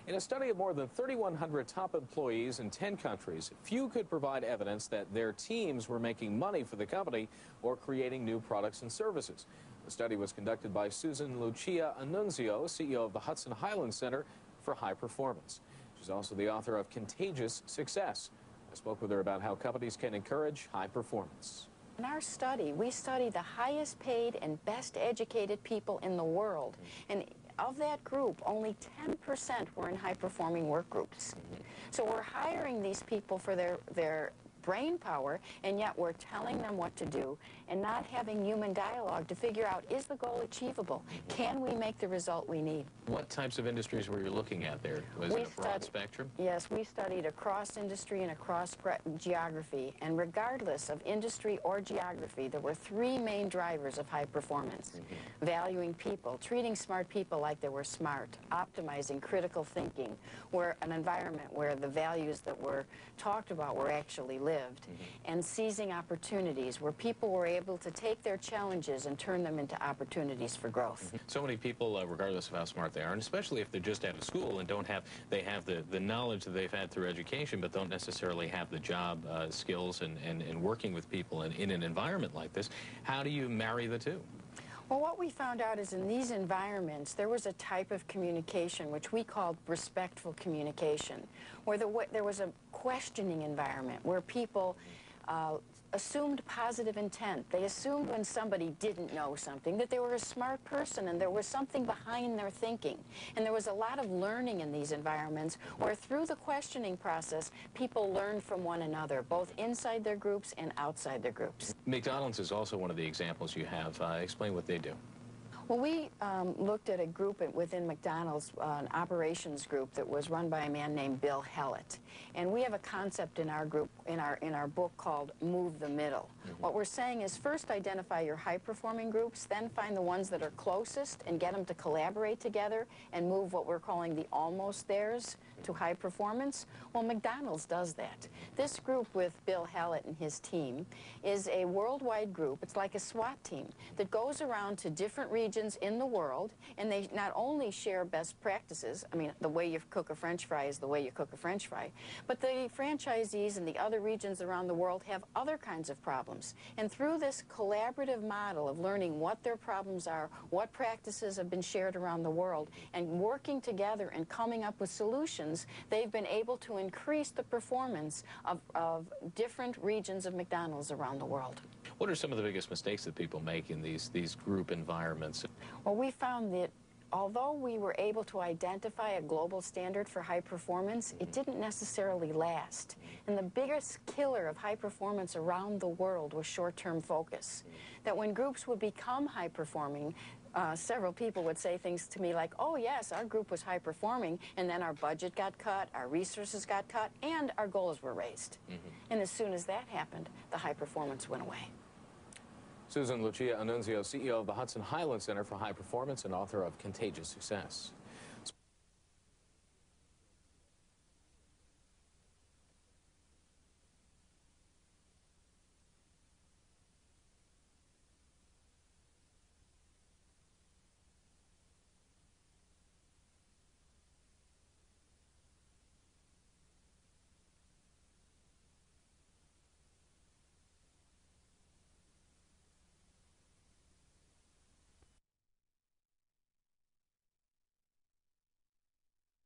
In a study of more than 3,100 top employees in 10 countries, few could provide evidence that their teams were making money for the company or creating new products and services. The study was conducted by Susan Lucia Annunzio, CEO of the Hudson Highlands Center for High Performance. She's also the author of Contagious Success. I spoke with her about how companies can encourage high performance. In our study, we studied the highest paid and best educated people in the world. And of that group, only 10% were in high-performing work groups. So we're hiring these people for their brain power, and yet we're telling them what to do and not having human dialogue to figure out, is the goal achievable? Can we make the result we need? What types of industries were you looking at there? Was it a broad spectrum? Yes, we studied across industry and across geography, and regardless of industry or geography, there were three main drivers of high performance. Valuing people, treating smart people like they were smart, optimizing critical thinking, where an environment where the values that were talked about were actually lived, and seizing opportunities where people were able to take their challenges and turn them into opportunities for growth. So many people, regardless of how smart they are, and especially if they're just out of school and they have the knowledge that they've had through education, but don't necessarily have the job skills and working with people in an environment like this. How do you marry the two? Well, what we found out is in these environments, there was a type of communication which we called respectful communication, where there was a questioning environment where people assumed positive intent. They assumed when somebody didn't know something that they were a smart person and there was something behind their thinking. And there was a lot of learning in these environments where through the questioning process, people learned from one another, both inside their groups and outside their groups. McDonald's is also one of the examples you have. Explain what they do. Well, we looked at a group within McDonald's, an operations group that was run by a man named Bill Hallett. And we have a concept in our group, in our book called Move the Middle. What we're saying is first identify your high-performing groups, then find the ones that are closest and get them to collaborate together and move what we're calling the almost theirs to high performance. Well, McDonald's does that. This group with Bill Hallett and his team is a worldwide group. It's like a SWAT team that goes around to different regions in the world, and they not only share best practices, I mean, the way you cook a French fry is the way you cook a French fry, but the franchisees in the other regions around the world have other kinds of problems. And through this collaborative model of learning what their problems are, what practices have been shared around the world, and working together and coming up with solutions, they've been able to increase the performance of different regions of McDonald's around the world. What are some of the biggest mistakes that people make in these group environments? Well, we found that although we were able to identify a global standard for high performance, it didn't necessarily last. And the biggest killer of high performance around the world was short-term focus. That when groups would become high performing, several people would say things to me like, oh yes, our group was high performing, and then our budget got cut, our resources got cut, and our goals were raised. And as soon as that happened, the high performance went away. Susan Lucia Annunzio, CEO of the Hudson Highlands Center for High Performance and author of Contagious Success.